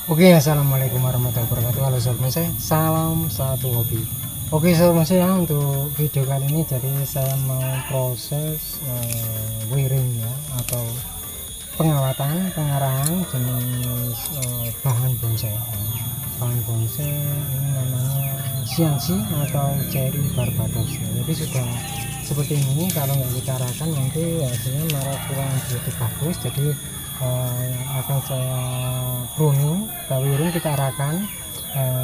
Oke, assalamualaikum warahmatullahi wabarakatuh. Halo sobat saya, salam satu hobi. Oke sobat saya, untuk video kali ini jadi saya mau proses wiring ya, atau pengawatan pengarahan jenis bahan bonsai. Bahan bonsai ini namanya CNC atau Cherry Barbados ya. Jadi sudah seperti ini, kalau nggak kita arahkan nanti hasilnya malah kurang begitu bagus. Jadi akan saya pruning, wiring kita arahkan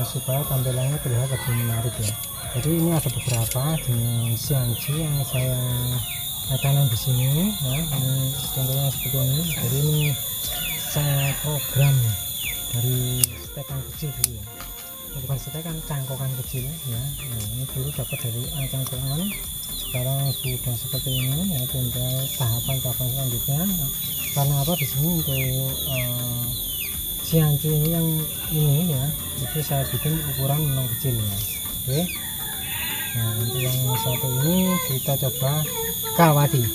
supaya tampilannya terlihat lebih menarik ya. Jadi ini ada beberapa jenis CNC yang saya tanam di sini ya. Ini contohnya seperti ini. Jadi ini saya program dari stekan kecil dulu ya, bukan stekan, cangkokan kecil ya. Nah, ini dulu dapat dari cangkokan, sekarang sudah seperti ini ya. Tinggal tahapan-tahapan selanjutnya. Karena apa, di sini untuk CNC ini yang ini ya, itu saya bikin ukuran memang kecil ya. Oke, nah untuk yang satu ini kita coba kawati.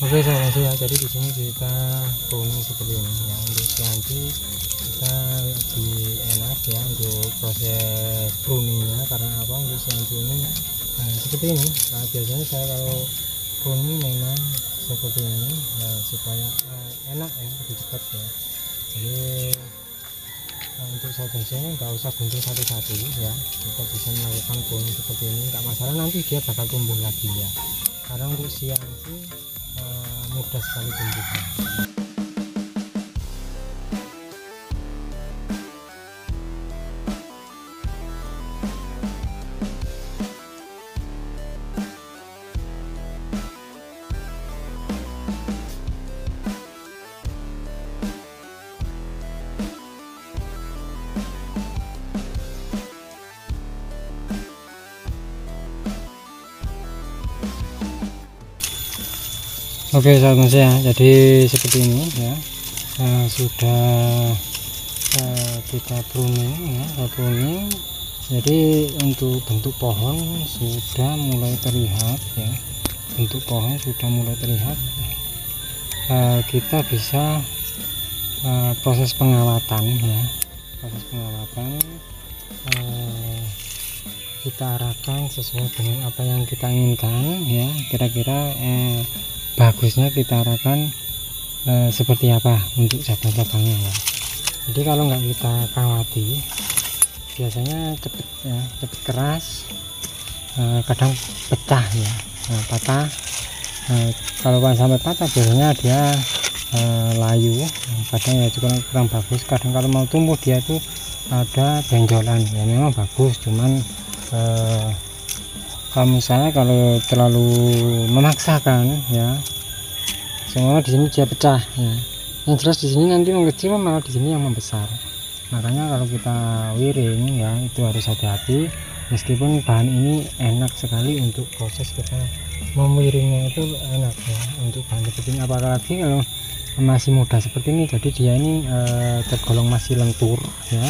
Oke sahabat ya, jadi di sini kita pruning seperti ini ya. Untuk CNC kita lebih enak ya untuk proses pruningnya. Karena apa, untuk CNC ini seperti ini. Nah, biasanya saya kalau pruning memang seperti ini supaya enak ya, lebih cepat ya. Jadi untuk sahabat saya nggak usah gunting satu-satu ya, kita bisa melakukan pruning seperti ini, nggak masalah, nanti dia bakal tumbuh lagi ya. Karena untuk CNC mudah sekali tumbuhnya. Oke sahabat saya, jadi seperti ini ya, sudah kita pruning ya, jadi untuk bentuk pohon sudah mulai terlihat ya, bentuk pohon sudah mulai terlihat. Kita bisa proses pengawatan ya, proses pengawatan kita arahkan sesuai dengan apa yang kita inginkan ya. Kira-kira bagusnya kita arahkan seperti apa untuk cabang-cabangnya ya. Jadi kalau nggak kita kawati biasanya cepet ya, cepet keras, kadang pecah ya, patah. Kalau sampai patah biasanya dia layu, kadang ya juga kurang bagus. Kadang kalau mau tumbuh dia tuh ada benjolan ya, memang bagus, cuman kalau misalnya kalau terlalu memaksakan ya, semua di sini dia pecah ya. Yang jelas di sini nanti mengecil, malah di sini yang membesar. Makanya kalau kita wiring ya itu harus hati-hati. Meskipun bahan ini enak sekali untuk proses kita memiringnya, itu enak ya untuk bahan seperti ini. Apalagi kalau masih muda seperti ini, jadi dia ini tergolong masih lentur ya.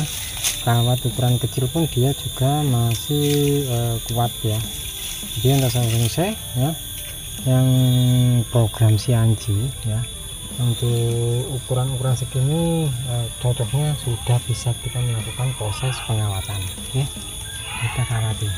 Kawat ukuran kecil pun dia juga masih kuat ya. Jadi untuk saya ya, yang program CNC ya, untuk ukuran-ukuran segini cocoknya sudah bisa kita melakukan proses pengawatan ya. Kita kawati.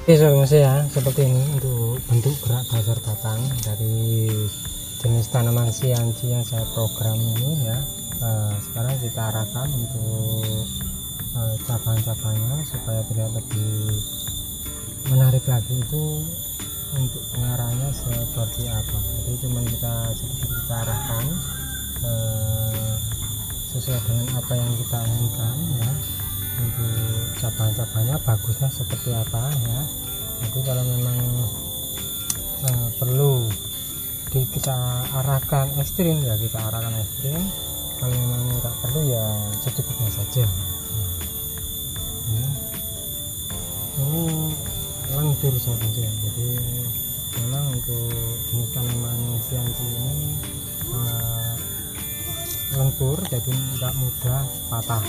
Oke sobat ya, seperti ini untuk bentuk gerak dasar batang dari jenis tanaman sianci yang saya program ini ya. Sekarang kita arahkan untuk cabang-cabangnya supaya tidak lebih menarik lagi, itu untuk pengarahnya seperti apa. Jadi cuma kita sedikit kita arahkan sesuai dengan apa yang kita inginkan ya. Untuk cabang-cabangnya bagusnya seperti apa ya. Jadi kalau memang perlu kita arahkan ekstrim ya kita arahkan ekstrim, kalau memang nggak perlu ya secukupnya saja. Ini lentur saja ya. Jadi memang untuk jenis tanaman sianci ini lentur, jadi tidak mudah patah.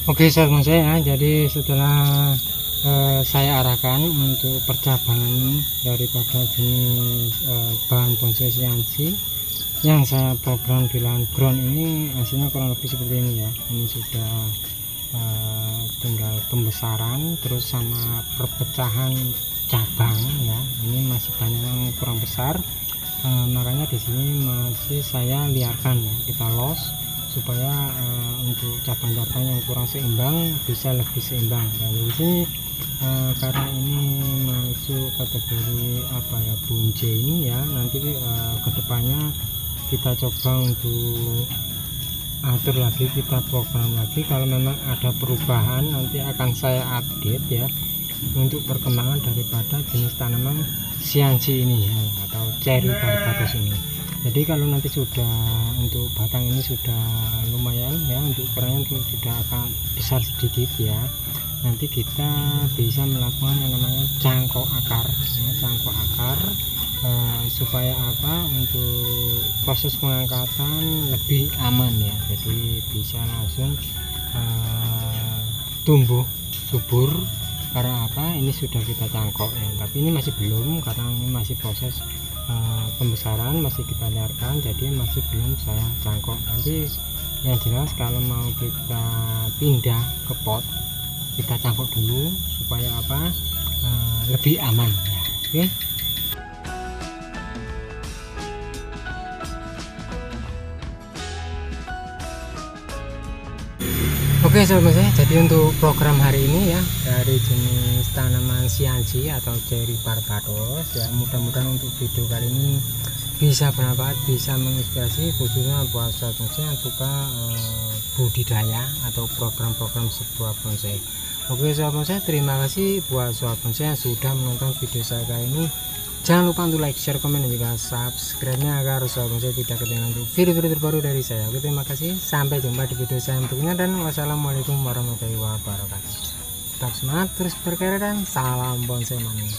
Oke sahabat saya, jadi setelah saya arahkan untuk percabangan daripada jenis bahan bonsai sianci yang saya program di lahan ground ini, hasilnya kurang lebih seperti ini ya. Ini sudah tinggal pembesaran terus sama perpecahan cabang ya. Ini masih banyak yang kurang besar, makanya di sini masih saya liarkan ya, kita los supaya untuk cabang-cabang yang kurang seimbang bisa lebih seimbang. Dan di sini karena ini masuk kategori apa ya, bunce ini ya, nanti kedepannya kita coba untuk atur lagi, kita program lagi. Kalau memang ada perubahan nanti akan saya update ya untuk perkembangan daripada jenis tanaman sianci ini ya, atau cherry barbados ini. Jadi kalau nanti sudah untuk batang ini sudah lumayan ya, untuk ukurannya sudah akan besar sedikit ya, nanti kita bisa melakukan yang namanya cangkok akar ya, cangkok akar supaya apa, untuk proses pengangkatan lebih aman ya, jadi bisa langsung tumbuh subur. Karena apa, ini sudah kita cangkok ya, tapi ini masih belum, karena ini masih proses pembesaran, masih kita liarkan, jadi masih belum saya cangkok. Nanti yang jelas kalau mau kita pindah ke pot, kita cangkok dulu supaya apa, lebih aman ya. Oke. Oke sahabat saya, jadi untuk program hari ini ya, dari jenis tanaman sianci atau cherry barbados ya, mudah-mudahan untuk video kali ini bisa bermanfaat, bisa menginspirasi khususnya buat sahabat saya yang suka budidaya atau program-program sebuah bonsai. Oke sahabat saya, terima kasih buat sahabat saya yang sudah menonton video saya kali ini. Jangan lupa untuk like, share, komen, dan juga subscribe-nya agar sahabat saya tidak ketinggalan untuk video-video terbaru dari saya. Oke, terima kasih. Sampai jumpa di video saya berikutnya dan wassalamualaikum warahmatullahi wabarakatuh. tetap semangat terus berkarya dan salam bonsai mania.